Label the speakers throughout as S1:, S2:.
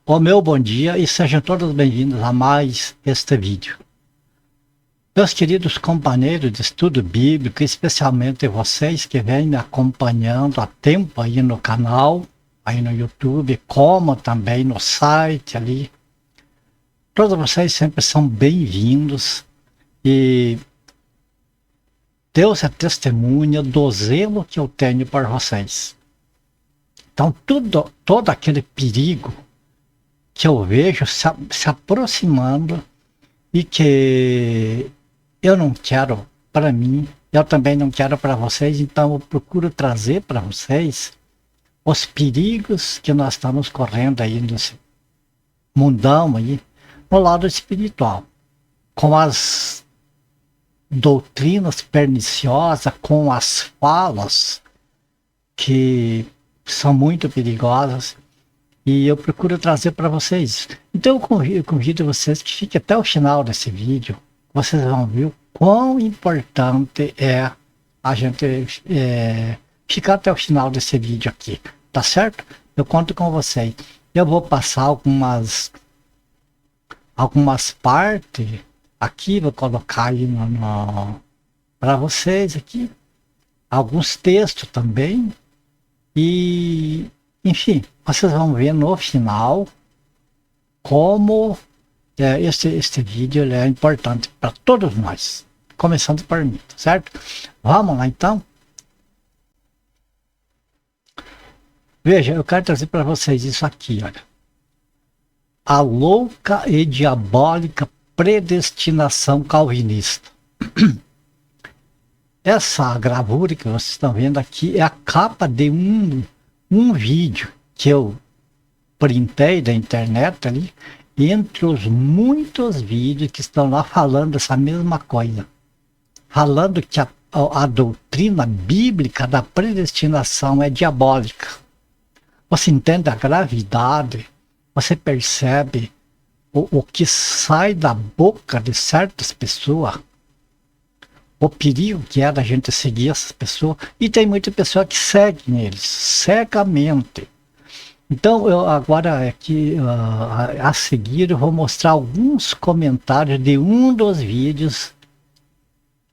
S1: O meu bom dia e sejam todos bem-vindos a mais este vídeo. Meus queridos companheiros de estudo bíblico, especialmente vocês que vêm me acompanhando há tempo aí no canal, aí no YouTube, como também no site ali. Todos vocês sempre são bem-vindos e Deus é testemunha do zelo que eu tenho por vocês. Então, todo aquele perigo que eu vejo se aproximando e que eu não quero para mim, eu também não quero para vocês, então eu procuro trazer para vocês os perigos que nós estamos correndo aí nesse mundão aí, no lado espiritual, com as doutrinas perniciosas, com as falas que são muito perigosas. E eu procuro trazer para vocês. Então eu convido vocês que fiquem até o final desse vídeo. Vocês vão ver o quão importante é a gente ficar até o final desse vídeo aqui. Tá certo? Eu conto com vocês. Eu vou passar algumas partes aqui, vou colocar aí para vocês aqui. Alguns textos também. E enfim, vocês vão ver no final como este vídeo é importante para todos nós, começando por mim, certo? Vamos lá então? Veja, eu quero trazer para vocês isso aqui, olha. A louca e diabólica predestinação calvinista. Essa gravura que vocês estão vendo aqui é a capa de um vídeo que eu printei da internet ali, entre os muitos vídeos que estão lá falando essa mesma coisa. Falando que a doutrina bíblica da predestinação é diabólica. Você entende a gravidade, você percebe o que sai da boca de certas pessoas, o perigo que é da gente seguir essas pessoas, e tem muita pessoa que segue eles, cegamente. Então, eu agora aqui, a seguir, eu vou mostrar alguns comentários de um dos vídeos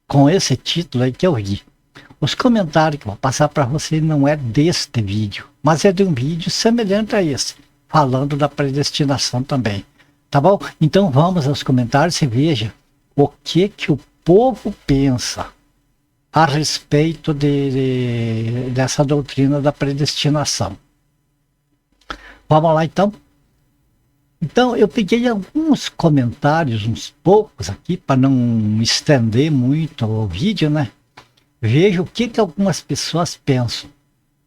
S1: com esse título aí que eu vi. Os comentários que eu vou passar para vocês não é deste vídeo, mas é de um vídeo semelhante a esse, falando da predestinação também. Tá bom? Então vamos aos comentários e veja o que o povo pensa a respeito dessa doutrina da predestinação. Vamos lá então? Então eu peguei alguns comentários, uns poucos aqui, para não estender muito o vídeo, né? Veja o que algumas pessoas pensam.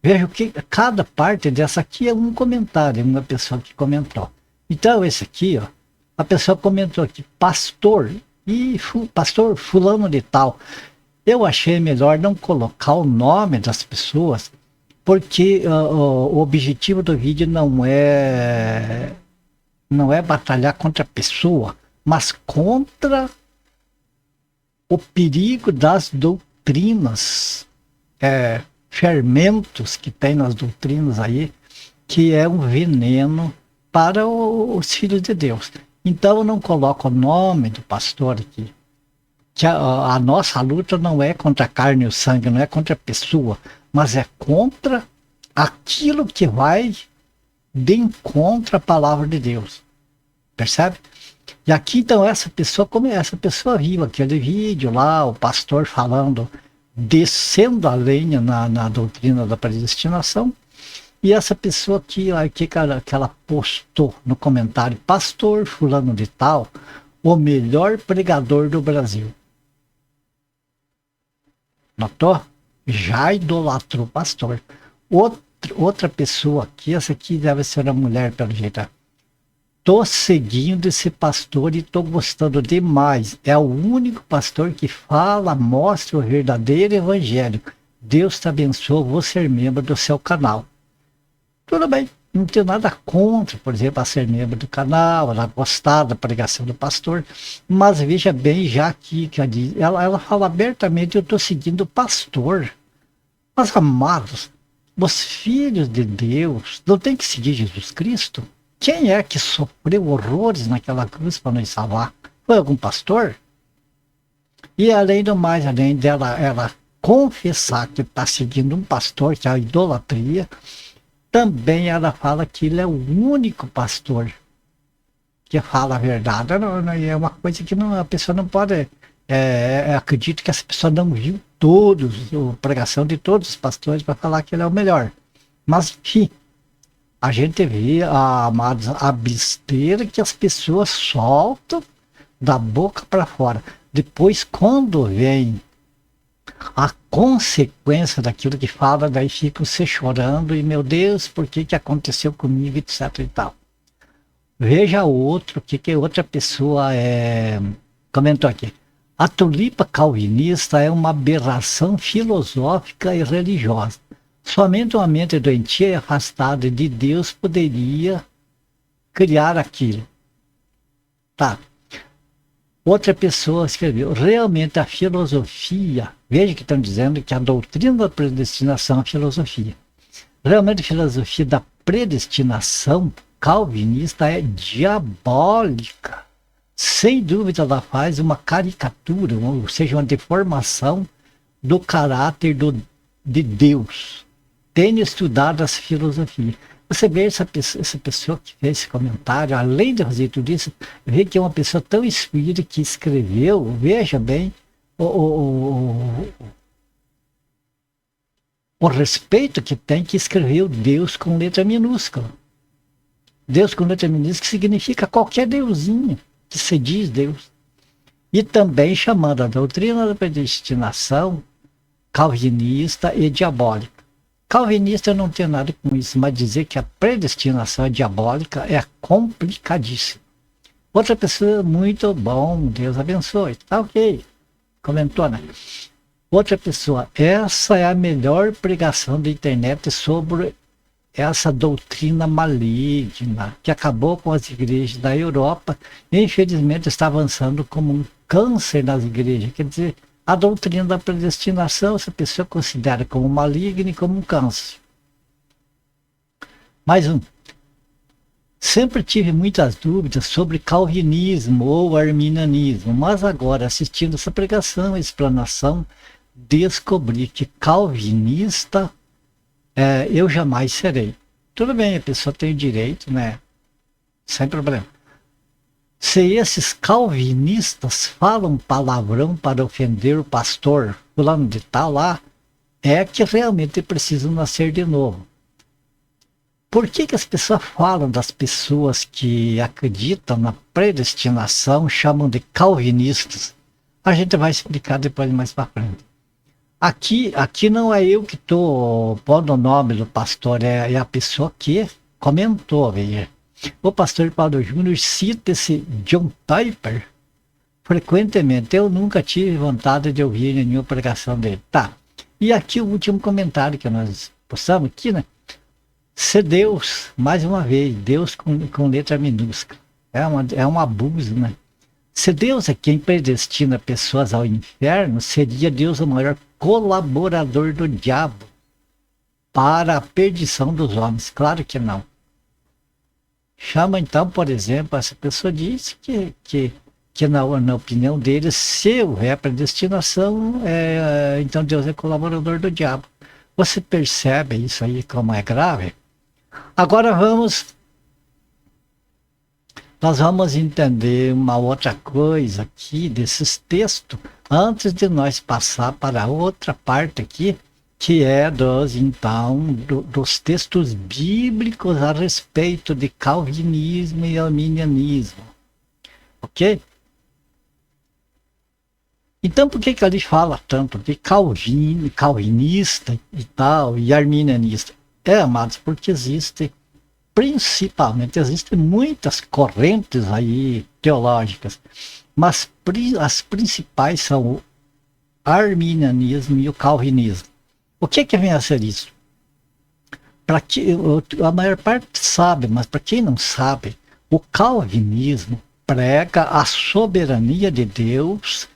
S1: Veja o que cada parte dessa aqui é um comentário, uma pessoa que comentou. Então esse aqui, ó, a pessoa comentou aqui, pastor fulano de tal. Eu achei melhor não colocar o nome das pessoas, porque o objetivo do vídeo não é batalhar contra a pessoa, mas contra o perigo das doutrinas, fermentos que tem nas doutrinas aí, que é um veneno para os filhos de Deus. Então eu não coloco o nome do pastor aqui. Que a nossa luta não é contra a carne e o sangue, não é contra a pessoa, mas é contra aquilo que vai de encontro à palavra de Deus. Percebe? E aqui então essa pessoa viu aquele vídeo lá, o pastor falando, descendo a lenha na doutrina da predestinação. E essa pessoa aqui, que ela postou no comentário, pastor fulano de tal, o melhor pregador do Brasil. Notou? Já idolatrou o pastor. Outra pessoa aqui, essa aqui deve ser a mulher pelo jeito. Tô seguindo esse pastor e tô gostando demais. É o único pastor que fala, mostra o verdadeiro evangelho. Deus te abençoe, vou ser membro do seu canal. Tudo bem, não tenho nada contra, por exemplo, a ser membro do canal, ela gostar da pregação do pastor, mas veja bem, já aqui, que ela fala abertamente, eu estou seguindo o pastor. Mas, amados, os filhos de Deus não tem que seguir Jesus Cristo? Quem é que sofreu horrores naquela cruz para nos salvar? Foi algum pastor? E além do mais, além dela ela confessar que está seguindo um pastor, que é a idolatria, também ela fala que ele é o único pastor que fala a verdade. É uma coisa que a pessoa não pode. Acredito que essa pessoa não viu a pregação de todos os pastores para falar que ele é o melhor. Mas, enfim, a gente vê, amados, a besteira que as pessoas soltam da boca para fora. Depois, quando vem a consequência daquilo que fala, daí ficam se chorando e, meu Deus, por que aconteceu comigo, etc e tal. Veja outro, que outra pessoa comentou aqui. A tulipa calvinista é uma aberração filosófica e religiosa. Somente uma mente doentia e afastada de Deus poderia criar aquilo. Tá. Outra pessoa escreveu, realmente a filosofia, veja que estão dizendo que a doutrina da predestinação é a filosofia. Realmente a filosofia da predestinação calvinista é diabólica. Sem dúvida ela faz uma caricatura, ou seja, uma deformação do caráter de Deus. Tenho estudado essa filosofia. Você vê essa pessoa que fez esse comentário, além de fazer tudo isso, vê que é uma pessoa tão instruída que escreveu, veja bem, o respeito que tem que escreveu Deus com letra minúscula. Deus com letra minúscula significa qualquer deusinho que se diz Deus. E também chamando a doutrina da predestinação calvinista e diabólica. Calvinista eu não tenho nada com isso, mas dizer que a predestinação é diabólica é complicadíssimo. Outra pessoa, muito bom, Deus abençoe, tá ok, comentou, né? Outra pessoa, essa é a melhor pregação da internet sobre essa doutrina maligna que acabou com as igrejas da Europa e infelizmente está avançando como um câncer nas igrejas. Quer dizer, a doutrina da predestinação, essa pessoa considera como maligna e como um câncer. Mais um. Sempre tive muitas dúvidas sobre calvinismo ou arminianismo, mas agora, assistindo essa pregação e explanação, descobri que calvinista eu jamais serei. Tudo bem, a pessoa tem o direito, né? Sem problema. Se esses calvinistas falam palavrão para ofender o pastor fulano de tal lá, é que realmente precisam nascer de novo. Por que as pessoas falam das pessoas que acreditam na predestinação, chamam de calvinistas? A gente vai explicar depois mais para frente. Aqui não é eu que estou pondo o nome do pastor, é a pessoa que comentou, veja. O pastor Paulo Júnior cita esse John Piper frequentemente. Eu nunca tive vontade de ouvir nenhuma pregação dele. Tá. E aqui o último comentário que nós postamos aqui, né? Se Deus, mais uma vez, Deus com letra minúscula. É um abuso, né? Se Deus é quem predestina pessoas ao inferno, seria Deus o maior colaborador do diabo para a perdição dos homens. Claro que não. Chama então, por exemplo, essa pessoa disse que na opinião dele, se houver predestinação, então Deus é colaborador do diabo. Você percebe isso aí como é grave? Agora nós vamos entender uma outra coisa aqui desses textos, antes de nós passar para outra parte aqui, que é dos textos bíblicos a respeito de calvinismo e arminianismo. Ok? Então, por que ali fala tanto de calvinista e tal, e arminianista? Amados, porque existem muitas correntes aí teológicas, mas as principais são o arminianismo e o calvinismo. O que vem a ser isso? A maior parte sabe, mas para quem não sabe, o calvinismo prega a soberania de Deus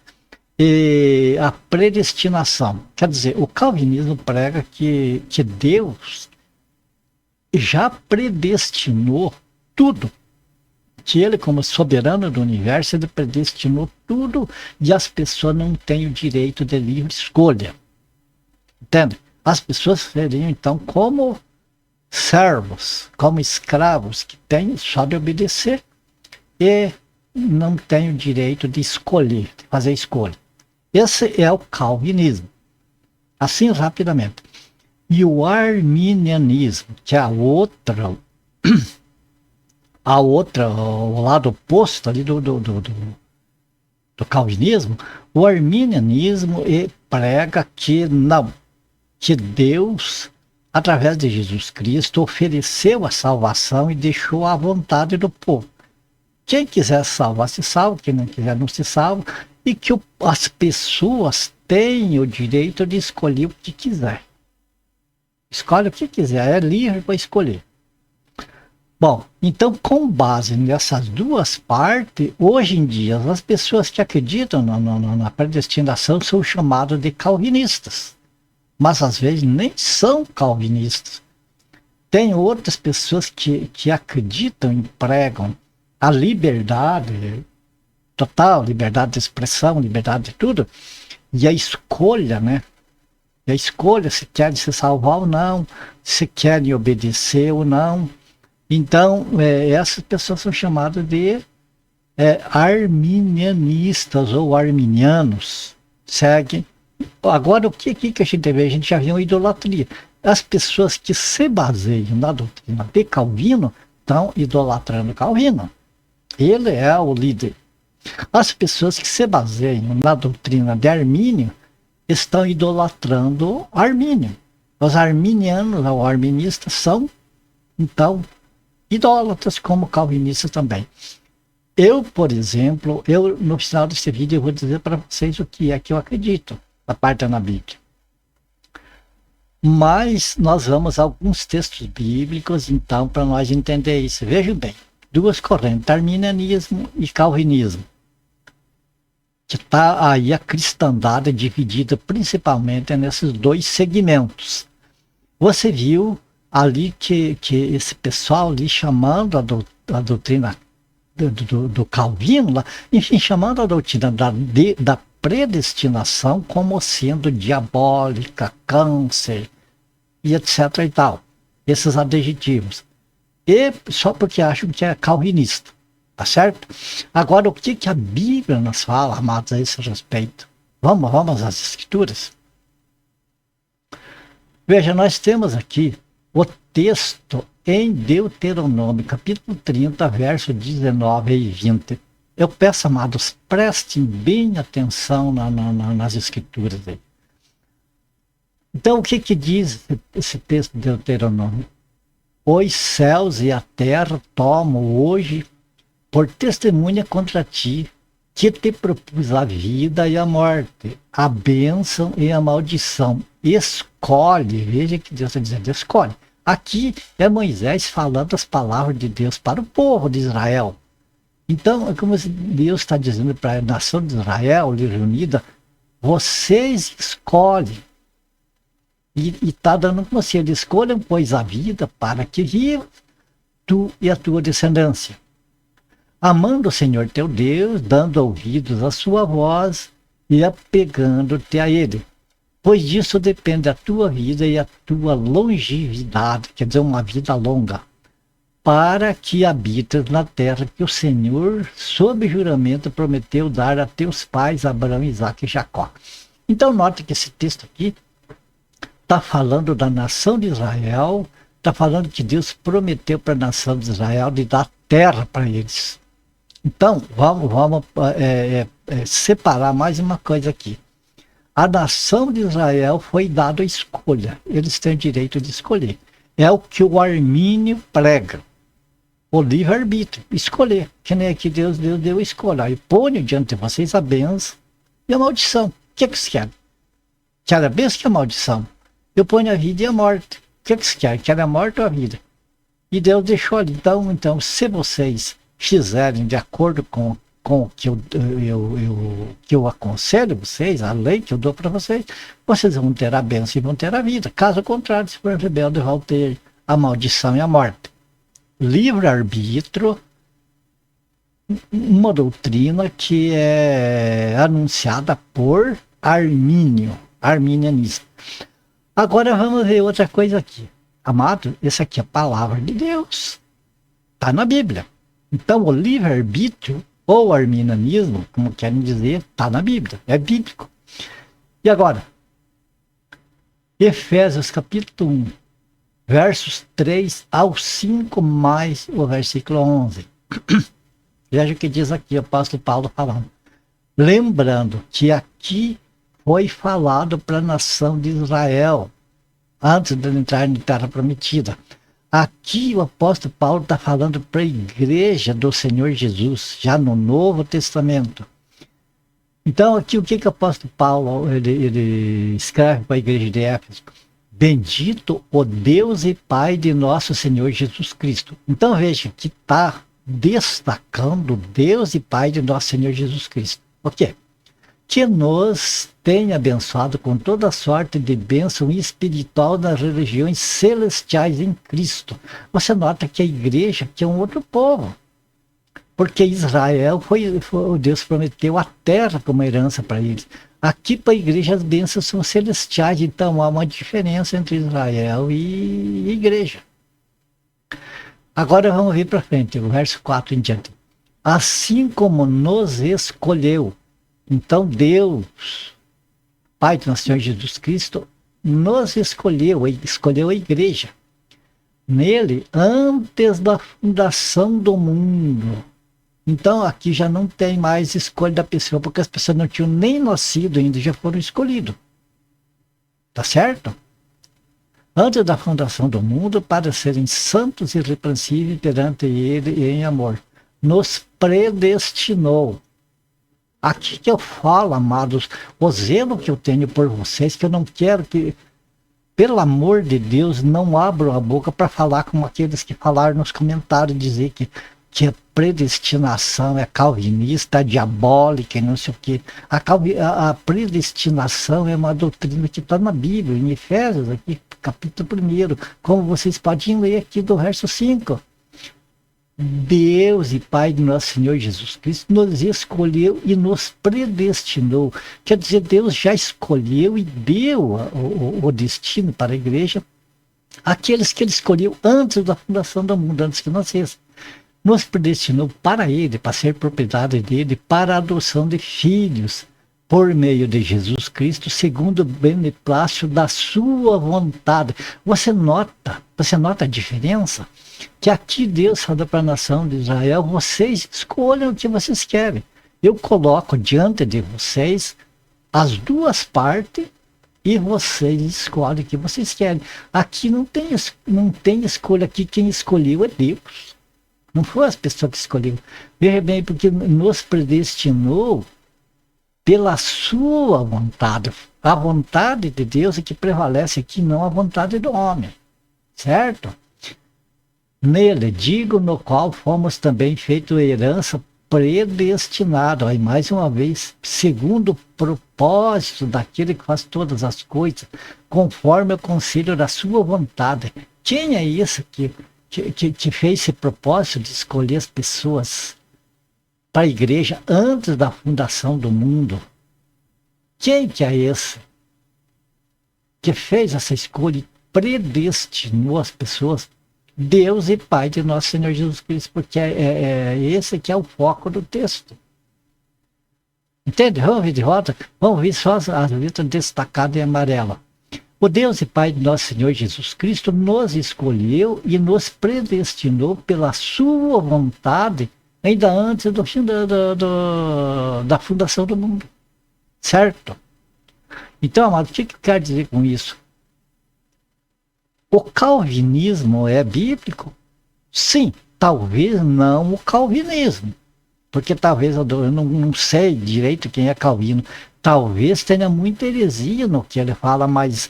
S1: e a predestinação. Quer dizer, o calvinismo prega que Deus já predestinou tudo. Que ele, como soberano do universo, ele predestinou tudo e as pessoas não têm o direito de livre escolha. Entende? As pessoas seriam, então, como servos, como escravos, que têm só de obedecer e não têm o direito de escolher, de fazer escolha. Esse é o calvinismo. Assim, rapidamente. E o arminianismo, que é o lado oposto ali do calvinismo, o arminianismo prega que não, que Deus, através de Jesus Cristo, ofereceu a salvação e deixou à vontade do povo. Quem quiser salvar, se salva, quem não quiser, não se salva, e que as pessoas têm o direito de escolher o que quiser. Escolhe o que quiser, é livre para escolher. Bom, então, com base nessas duas partes, hoje em dia, as pessoas que acreditam na predestinação são chamadas de calvinistas. Mas, às vezes, nem são calvinistas. Tem outras pessoas que acreditam e pregam a liberdade, total liberdade de expressão, liberdade de tudo, e a escolha, né? E a escolha se querem se salvar ou não, se querem obedecer ou não. Então, essas pessoas são chamadas de arminianistas ou arminianos. Seguem. Agora, o que a gente vê? A gente já viu uma idolatria. As pessoas que se baseiam na doutrina de Calvino estão idolatrando Calvino. Ele é o líder. As pessoas que se baseiam na doutrina de Armínio estão idolatrando Armínio. Os arminianos ou arministas são, então, idólatras como calvinistas também. Eu, por exemplo, no final desse vídeo eu vou dizer para vocês o que é que eu acredito da parte da Bíblia. Mas nós vamos a alguns textos bíblicos, então, para nós entender isso. Vejam bem, duas correntes, arminianismo e calvinismo. Que está aí a cristandade dividida principalmente nesses dois segmentos. Você viu ali que esse pessoal ali chamando a doutrina do Calvino, lá, enfim, chamando a doutrina da predestinação como sendo diabólica, câncer e etc. e tal. Esses adjetivos. E só porque acham que é calvinista. Tá certo? Agora, o que a Bíblia nos fala, amados, a esse respeito? Vamos às Escrituras. Veja, nós temos aqui o texto em Deuteronômio, capítulo 30, verso 19 e 20. Eu peço, amados, prestem bem atenção nas Escrituras aí. Então, o que diz esse texto de Deuteronômio? Os céus e a terra tomam hoje por testemunha contra ti, que te propus a vida e a morte, a bênção e a maldição. Escolhe, veja que Deus está dizendo, escolhe. Aqui é Moisés falando as palavras de Deus para o povo de Israel. Então, é como se Deus está dizendo para a nação de Israel, reunida, vocês escolhem. E está dando como se eles escolham, pois, a vida para que viva tu e a tua descendência. Amando o Senhor teu Deus, dando ouvidos à sua voz e apegando-te a Ele. Pois disso depende a tua vida e a tua longevidade, quer dizer, uma vida longa, para que habites na terra que o Senhor, sob juramento, prometeu dar a teus pais, Abraão, Isaque e Jacó. Então, note que esse texto aqui está falando da nação de Israel, está falando que Deus prometeu para a nação de Israel de dar terra para eles. Então, vamos separar mais uma coisa aqui. A nação de Israel foi dada a escolha. Eles têm o direito de escolher. É o que o Armínio prega. O livre-arbítrio. Escolher. Que nem aqui Deus deu a escolha. Eu ponho diante de vocês a bênção e a maldição. O que vocês querem? Querem a bênção e a maldição? Eu ponho a vida e a morte. O que vocês querem? Querem a morte ou a vida? E Deus deixou ali. Então, se vocês fizerem de acordo com o que eu aconselho vocês, a lei que eu dou para vocês, vocês vão ter a bênção e vão ter a vida. Caso contrário, se for rebelde, vão ter a maldição e a morte. livre-arbítrio, uma doutrina que é anunciada por Armínio, arminianismo. Agora vamos ver outra coisa aqui. Amado, essa aqui é a palavra de Deus. Está na Bíblia. Então o livre-arbítrio, ou arminianismo, como querem dizer, está na Bíblia. É bíblico. E agora? Efésios capítulo 1, versos 3 ao 5, mais o versículo 11. Veja o que diz aqui o apóstolo Paulo falando. Lembrando que aqui foi falado para a nação de Israel, antes de entrar na terra prometida. Aqui o apóstolo Paulo está falando para a igreja do Senhor Jesus, já no Novo Testamento. Então aqui o que o apóstolo Paulo ele escreve para a igreja de Éfeso? Bendito o Deus e Pai de nosso Senhor Jesus Cristo. Então veja que está destacando Deus e Pai de nosso Senhor Jesus Cristo. O quê? Que nos tem abençoado com toda sorte de bênção espiritual nas religiões celestiais em Cristo. Você nota que a igreja aqui é um outro povo. Porque Israel Deus prometeu a terra como herança para eles. Aqui para a igreja as bênçãos são celestiais, então há uma diferença entre Israel e igreja. Agora vamos vir para frente, o verso 4 em diante. Assim como nos escolheu, então Deus, Pai do nosso Senhor Jesus Cristo, nos escolheu a igreja. Nele, antes da fundação do mundo. Então aqui já não tem mais escolha da pessoa, porque as pessoas não tinham nem nascido ainda, já foram escolhidos. Tá certo? Antes da fundação do mundo, para serem santos e irrepreensíveis perante ele em amor. Nos predestinou. Aqui que eu falo, amados, o zelo que eu tenho por vocês, que eu não quero que, pelo amor de Deus, não abram a boca para falar como aqueles que falaram nos comentários, dizer que a predestinação é calvinista, diabólica e não sei o quê. A predestinação é uma doutrina que está na Bíblia, em Efésios, aqui, capítulo 1, como vocês podem ler aqui do verso 5. Deus e Pai de nosso Senhor Jesus Cristo nos escolheu e nos predestinou. Quer dizer, Deus já escolheu e deu o destino para a igreja aqueles que ele escolheu antes da fundação do mundo, antes que nascesse. Nos predestinou para ele, para ser propriedade dele, para a adoção de filhos, por meio de Jesus Cristo, segundo o beneplácito da sua vontade. Você nota a diferença? Que aqui Deus fala para a nação de Israel, vocês escolham o que vocês querem. Eu coloco diante de vocês as duas partes e vocês escolhem o que vocês querem. Aqui não tem escolha, aqui quem escolheu é Deus. Não foi as pessoas que escolheram. Veja bem, porque nos predestinou pela sua vontade. A vontade de Deus é que prevalece aqui, não a vontade do homem. Certo? Nele, digo, no qual fomos também feito herança predestinado. Aí, mais uma vez, segundo o propósito daquele que faz todas as coisas, conforme o conselho da sua vontade. Quem é esse que fez esse propósito de escolher as pessoas para a igreja antes da fundação do mundo? Quem que é esse que fez essa escolha e predestinou as pessoas? Deus e Pai de nosso Senhor Jesus Cristo, porque é esse que é o foco do texto. Entende? Vamos ver de volta? Vamos ver só as letras destacadas em amarelo. O Deus e Pai de nosso Senhor Jesus Cristo nos escolheu e nos predestinou pela sua vontade, ainda antes do fim da fundação do mundo. Certo? Então, amado, o que eu quero dizer com isso? O calvinismo é bíblico? Sim, talvez não o calvinismo. Porque talvez eu não sei direito quem é Calvino. Talvez tenha muita heresia no que ele fala, mas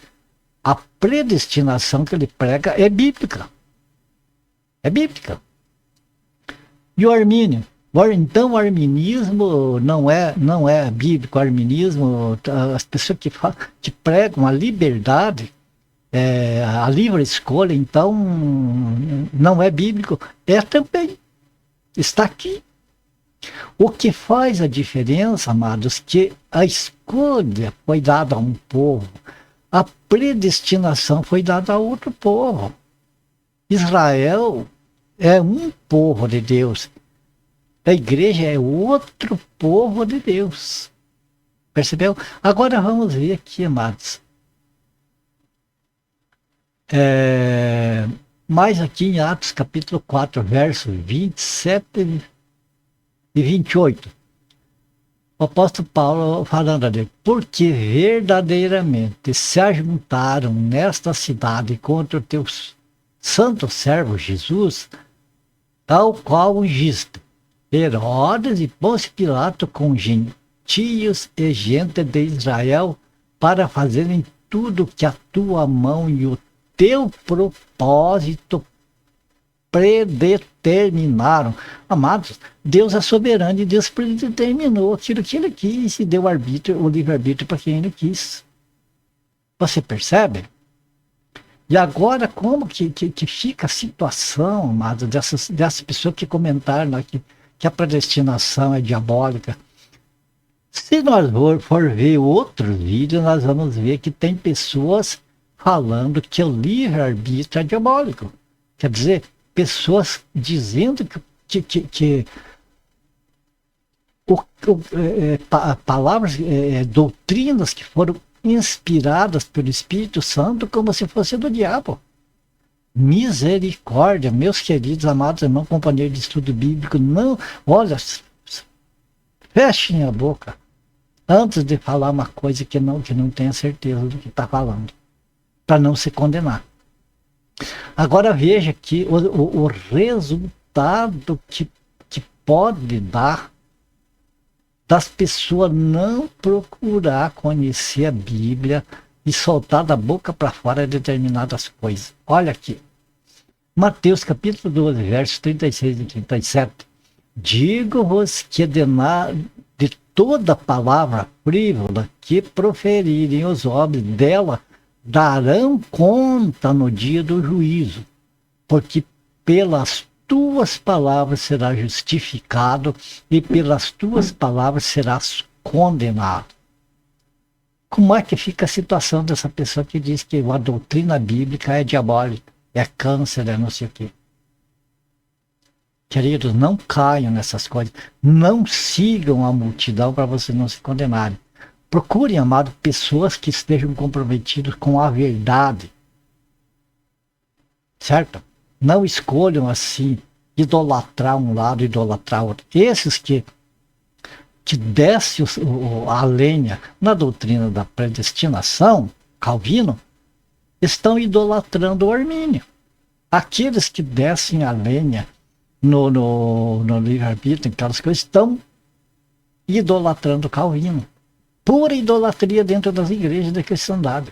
S1: a predestinação que ele prega é bíblica. É bíblica. E o Armínio? Então o arminismo não é bíblico. O arminismo, as pessoas que pregam a liberdade, a livre escolha, então, não é bíblico. É também. Está aqui. O que faz a diferença, amados, que a escolha foi dada a um povo, a predestinação foi dada a outro povo. Israel é um povo de Deus. A igreja é outro povo de Deus. Percebeu? Agora vamos ver aqui, amados. Mais aqui em Atos capítulo 4, versos 27 e 28. O apóstolo Paulo falando ali, porque verdadeiramente se ajuntaram nesta cidade contra o teu santo servo Jesus, tal qual ungiste Herodes e Pôncio Pilato com gentios e gente de Israel para fazerem tudo que a tua mão e o teu propósito predeterminaram. Amados, Deus é soberano e Deus predeterminou aquilo que ele quis e deu o livre-arbítrio para quem ele quis. Você percebe? E agora, como que fica a situação, amados, dessas pessoas que comentaram aqui que a predestinação é diabólica? Se nós for ver outros vídeos, nós vamos ver que tem pessoas falando que o livre-arbítrio é diabólico. Quer dizer, pessoas dizendo que palavras, doutrinas que foram inspiradas pelo Espírito Santo como se fosse do diabo. Misericórdia, meus queridos, amados irmãos, companheiros de estudo bíblico, não, olha, fechem a boca antes de falar uma coisa que não tenha certeza do que está falando, para não se condenar. Agora veja aqui o resultado que pode dar das pessoas não procurar conhecer a Bíblia e soltar da boca para fora determinadas coisas. Olha aqui, Mateus capítulo 12, versos 36 e 37. Digo-vos que de toda palavra frívola que proferirem os homens, dela darão conta no dia do juízo, porque pelas tuas palavras serás justificado e pelas tuas palavras serás condenado. Como é que fica a situação dessa pessoa que diz que a doutrina bíblica é diabólica, é câncer, é não sei o quê? Queridos, não caiam nessas coisas, não sigam a multidão para vocês não se condenarem. Procurem, amado, pessoas que estejam comprometidas com a verdade. Certo? Não escolham assim, idolatrar um lado, idolatrar outro. Esses que descem a lenha na doutrina da predestinação, Calvino, estão idolatrando o Armínio. Aqueles que descem a lenha no livre-arbítrio, aquelas coisas, estão idolatrando Calvino. Pura idolatria dentro das igrejas da cristandade.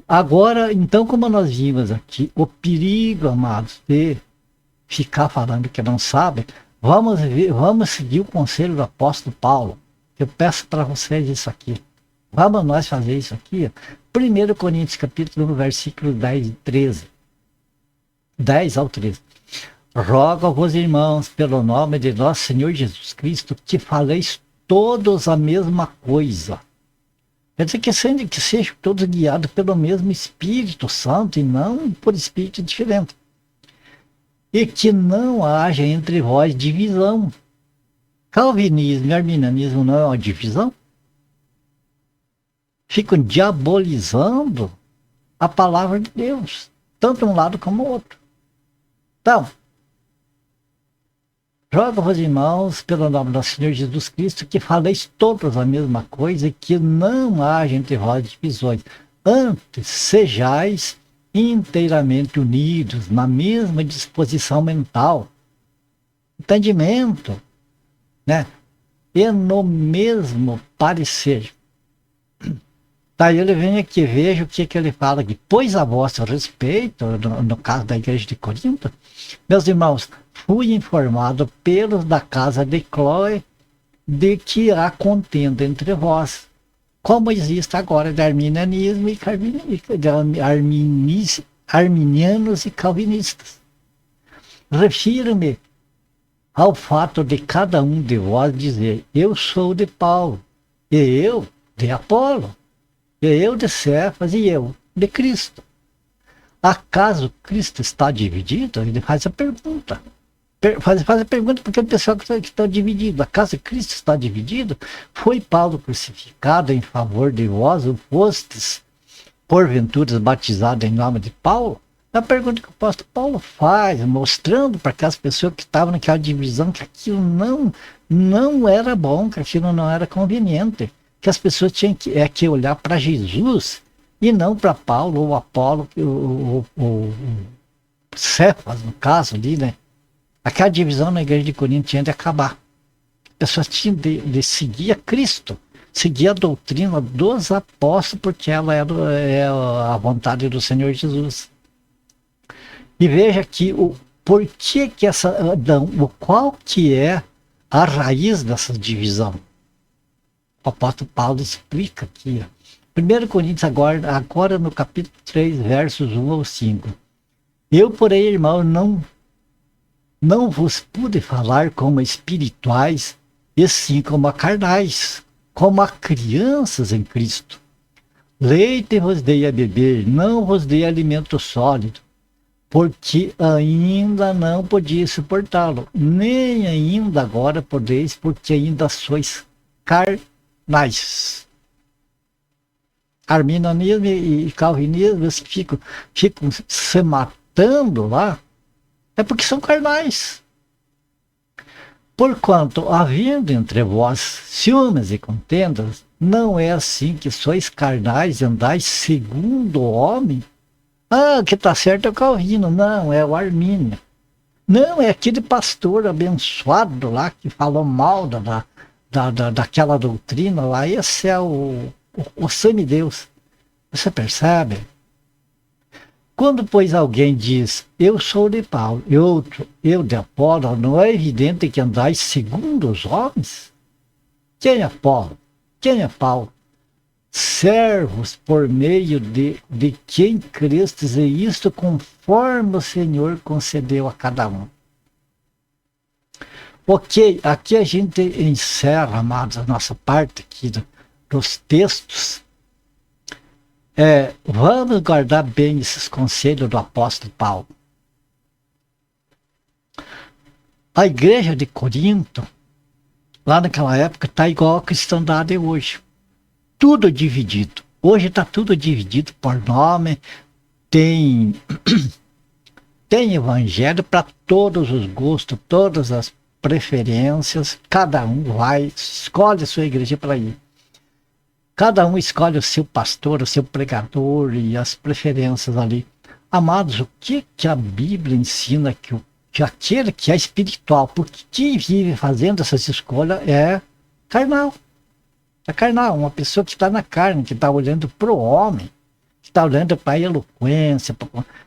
S1: Agora, então, como nós vimos aqui, o perigo, amados, de ficar falando que não sabe, vamos seguir o conselho do apóstolo Paulo. Eu peço para vocês isso aqui. Vamos nós fazer isso aqui. 1 Coríntios capítulo 1, versículos 10 e 13. 10 ao 13. Rogo-vos, irmãos, pelo nome de nosso Senhor Jesus Cristo, que faleis todos a mesma coisa. Quer dizer que sejam todos guiados pelo mesmo Espírito Santo e não por espírito diferente. E que não haja entre vós divisão. Calvinismo e arminianismo não é uma divisão? Ficam diabolizando a palavra de Deus, tanto um lado como o outro. Então, rogo-vos, irmãos, pelo nome do Senhor Jesus Cristo, que faleis todos a mesma coisa e que não haja entre vós divisões. Antes, sejais inteiramente unidos na mesma disposição mental, entendimento, né? E no mesmo parecer. Daí ele vem aqui, veja o que ele fala aqui. Pois a vosso respeito, no caso da igreja de Corinto, meus irmãos, fui informado pelos da casa de Cloé de que há contenda entre vós. como existe agora de arminianismo e arminianos e calvinistas. Refiro-me ao fato de cada um de vós dizer: eu sou de Paulo, e eu de Apolo, e eu de Cefas, e eu de Cristo. Acaso Cristo está dividido? Ele faz a pergunta. Faz a pergunta porque o pessoal que está dividido. Acaso Cristo está dividido? Foi Paulo crucificado em favor de vós, ou fostes porventura batizado em nome de Paulo? É a pergunta que o apóstolo Paulo faz, mostrando para aquelas pessoas que estavam naquela divisão que aquilo não era bom, que aquilo não era conveniente, que as pessoas tinham que olhar para Jesus e não para Paulo ou Apolo, ou Cefas, no caso ali, né? Aquela divisão na igreja de Corinto tinha de acabar. As pessoas tinham de seguir a Cristo, seguir a doutrina dos apóstolos, porque ela é a vontade do Senhor Jesus. E veja aqui por que qual que é a raiz dessa divisão. O apóstolo Paulo explica aqui. 1 Coríntios agora no capítulo 3, versos 1 ao 5. Eu, porém, irmão, não vos pude falar como espirituais, e sim como a carnais, como a crianças em Cristo. Leite vos dei a beber, não vos dei alimento sólido, porque ainda não podias suportá-lo, nem ainda agora podeis, porque ainda sois carnais. Arminianismo e calvinismo ficam se matando lá, é porque são carnais. Porquanto, havendo entre vós ciúmes e contendas, não é assim que sois carnais e andais segundo o homem? Ah, que está certo é o Calvino. Não, é o Armínio. Não, é aquele pastor abençoado lá que falou mal daquela doutrina lá. Esse é o semideus. Você percebe? Quando, pois, alguém diz, eu sou de Paulo, e outro, eu de Apolo, não é evidente que andais segundo os homens? Quem é Apolo? Quem é Paulo? Servos por meio de quem crestes, e isto conforme o Senhor concedeu a cada um. Ok, aqui a gente encerra, amados, a nossa parte aqui dos textos. Vamos guardar bem esses conselhos do apóstolo Paulo. A igreja de Corinto, lá naquela época, está igual a cristandade hoje. Tudo dividido. Hoje está tudo dividido por nome. Tem evangelho para todos os gostos, todas as preferências. Cada um escolhe a sua igreja para ir. Cada um escolhe o seu pastor, o seu pregador e as preferências ali. Amados, o que a Bíblia ensina que aquele que é espiritual, porque quem vive fazendo essas escolhas é carnal. É carnal, uma pessoa que está na carne, que está olhando para o homem, que está olhando para a eloquência,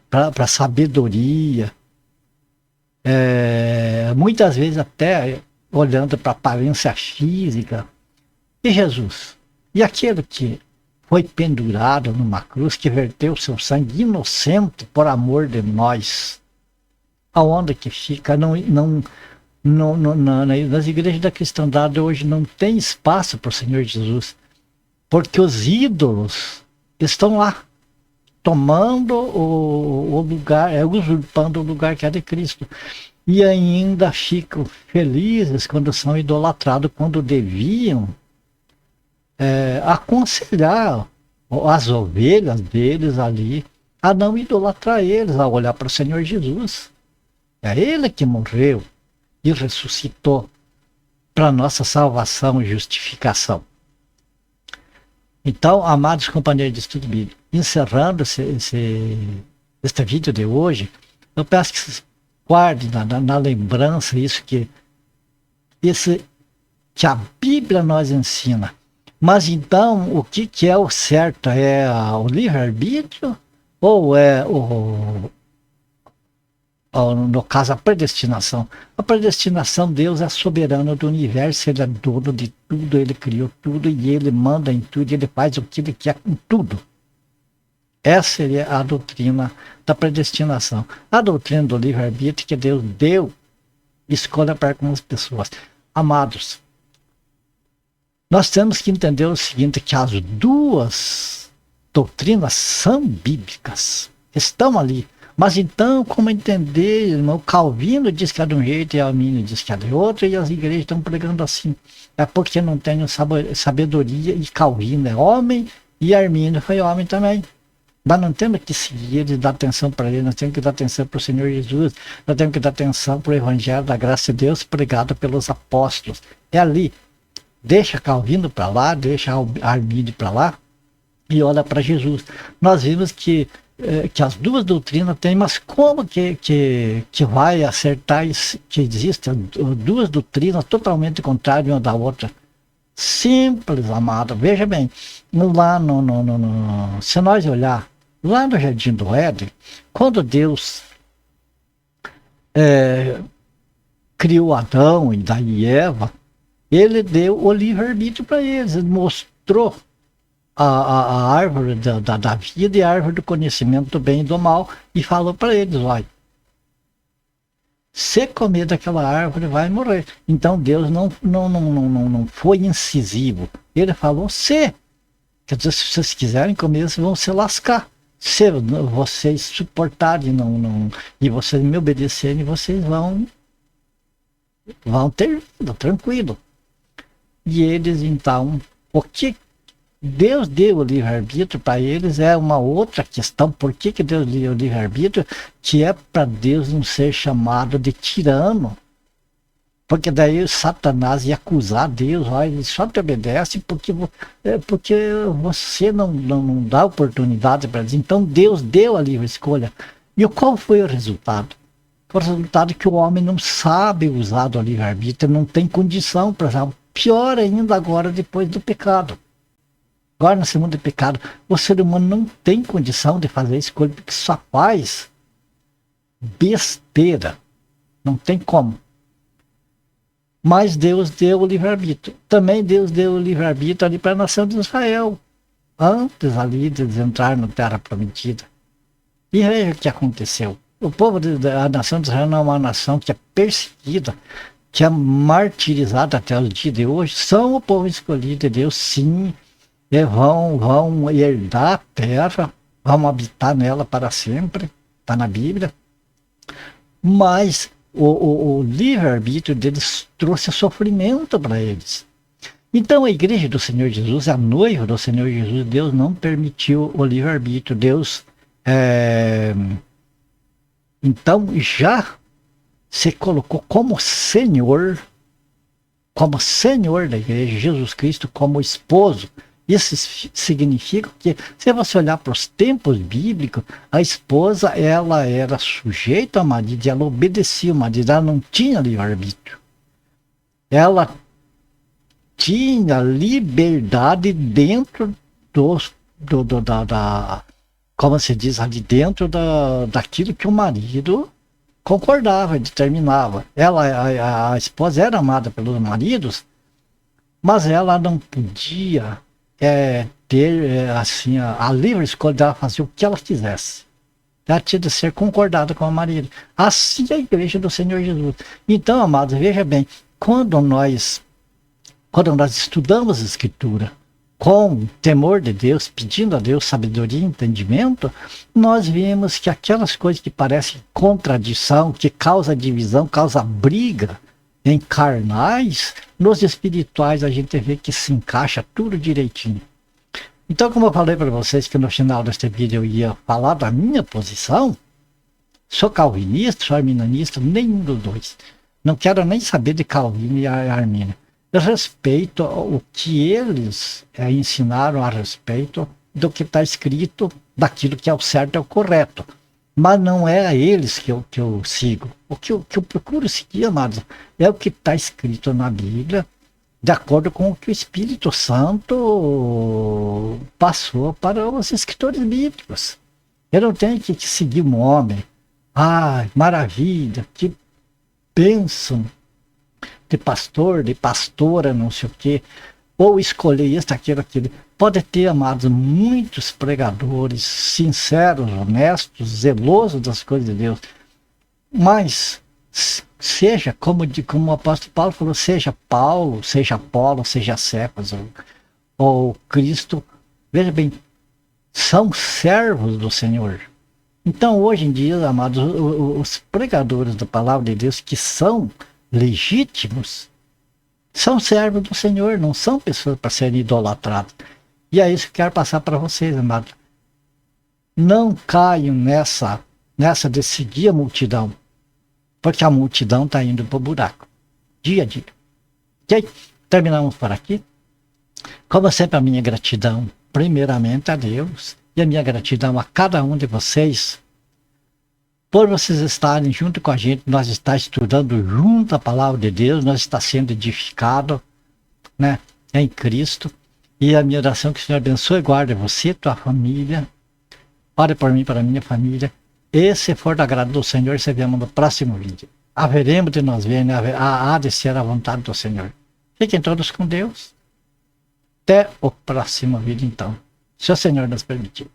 S1: para a sabedoria. Muitas vezes até olhando para a aparência física. E Jesus? E aquele que foi pendurado numa cruz, que verteu seu sangue inocente por amor de nós, aonde que fica? Nas igrejas da cristandade hoje não tem espaço para o Senhor Jesus, porque os ídolos estão lá, tomando o lugar, usurpando o lugar que é de Cristo. E ainda ficam felizes quando são idolatrados, quando deviam aconselhar as ovelhas deles ali a não idolatrar eles, a olhar para o Senhor Jesus. É Ele que morreu e ressuscitou para nossa salvação e justificação. Então, amados companheiros de estudo bíblico, encerrando este vídeo de hoje, eu peço que vocês guardem na lembrança isso que a Bíblia nos ensina. Mas então, o que é o certo? É o livre-arbítrio? Ou é no caso, a predestinação. A predestinação, Deus é soberano do universo, Ele é dono de tudo, Ele criou tudo e Ele manda em tudo, Ele faz o que Ele quer com tudo. Essa seria a doutrina da predestinação. A doutrina do livre-arbítrio que Deus deu escolha para algumas pessoas. Amados, nós temos que entender o seguinte, que as duas doutrinas são bíblicas, estão ali. Mas então, como entender, irmão? Calvino diz que é de um jeito e Armínio diz que é de outro, e as igrejas estão pregando assim. É porque não tem sabedoria, e Calvino é homem, e Armínio foi homem também. Nós não temos que seguir eles, dar atenção para ele, nós temos que dar atenção para o Senhor Jesus, nós temos que dar atenção para o Evangelho da Graça de Deus pregado pelos apóstolos. É ali. Deixa Calvino para lá, deixa Armínio para lá e olha para Jesus. Nós vimos que as duas doutrinas têm, mas como que vai acertar que existem duas doutrinas totalmente contrárias uma da outra? Simples, amado. Veja bem, lá se nós olhar lá no Jardim do Éden, quando Deus criou Adão e daí Eva, Ele deu o livre-arbítrio para eles, Ele mostrou a árvore da vida e a árvore do conhecimento do bem e do mal e falou para eles, olha, se comer daquela árvore vai morrer. Então Deus não foi incisivo. Ele falou, quer dizer, se vocês quiserem comer, vocês vão se lascar. Se vocês suportarem e vocês me obedecerem, vocês vão ter vida, tranquilo. E eles, então, o que Deus deu o livre-arbítrio para eles é uma outra questão. Por que Deus deu o livre-arbítrio? Que é para Deus não ser chamado de tirano. Porque daí Satanás ia acusar Deus, olha, ele só te obedece porque você não dá oportunidade para eles. Então Deus deu a livre escolha. E qual foi o resultado? O resultado é que o homem não sabe usar do livre-arbítrio, não tem condição para usar. Pior ainda agora, depois do pecado. Agora, no segundo pecado, o ser humano não tem condição de fazer escolha, porque só faz besteira. Não tem como. Mas Deus deu o livre-arbítrio. Também Deus deu o livre-arbítrio ali para a nação de Israel. Antes ali de eles entrarem na Terra Prometida. E veja o que aconteceu. O povo da nação de Israel não é uma nação que é perseguida, que é martirizada até os dias de hoje. São o povo escolhido de Deus, sim. E vão herdar a terra, vão habitar nela para sempre. Está na Bíblia. Mas o livre-arbítrio deles trouxe sofrimento para eles. Então a igreja do Senhor Jesus, a noiva do Senhor Jesus, Deus não permitiu o livre-arbítrio. Deus, então, já se colocou como Senhor da igreja, Jesus Cristo como esposo. Isso significa que, se você olhar para os tempos bíblicos, a esposa, ela era sujeita ao marido, ela obedecia ao marido, ela não tinha livre-arbítrio. Ela tinha liberdade dentro como se diz ali, dentro daquilo que o marido concordava, determinava. A esposa era amada pelos maridos, mas ela não podia ter assim a livre escolha dela fazer o que ela quisesse. Ela tinha de ser concordada com o marido. Assim é a igreja do Senhor Jesus. Então, amados, veja bem, quando nós estudamos a Escritura com temor de Deus, pedindo a Deus sabedoria e entendimento, nós vemos que aquelas coisas que parecem contradição, que causa divisão, causa briga em carnais, nos espirituais a gente vê que se encaixa tudo direitinho. Então, como eu falei para vocês que no final deste vídeo eu ia falar da minha posição, sou calvinista, sou arminianista, nenhum dos dois. Não quero nem saber de Calvino e Armínio. Eu respeito o que eles ensinaram a respeito do que está escrito, daquilo que é o certo e o correto. Mas não é a eles que eu sigo. O que eu procuro seguir, amados, é o que está escrito na Bíblia, de acordo com o que o Espírito Santo passou para os escritores bíblicos. Eu não tenho que seguir um homem Ai, maravilha, que bênção de pastor, de pastora, não sei o quê. Ou escolher isso, aquilo, aquilo. Pode ter, amados, muitos pregadores sinceros, honestos, zelosos das coisas de Deus. Mas seja, como o apóstolo Paulo falou, seja Paulo, seja Apolo, seja Cefas ou Cristo, veja bem, são servos do Senhor. Então, hoje em dia, amados, os pregadores da palavra de Deus que são legítimos, são servos do Senhor, não são pessoas para serem idolatradas. E é isso que eu quero passar para vocês, amados. Não caiam nessa de seguir a multidão, porque a multidão está indo para o buraco, dia a dia. Ok? Terminamos por aqui. Como sempre, a minha gratidão, primeiramente a Deus, e a minha gratidão a cada um de vocês, por vocês estarem junto com a gente, nós estamos estudando junto a palavra de Deus, nós estamos sendo edificados, né, em Cristo. E a minha oração é que o Senhor abençoe e guarde você, tua família. Ore por mim, para a minha família. E se for do agrado do Senhor, se vemos no próximo vídeo. Haveremos de nós ver, né? Há de ser a vontade do Senhor. Fiquem todos com Deus. Até o próximo vídeo, então. Se o Senhor nos permitir.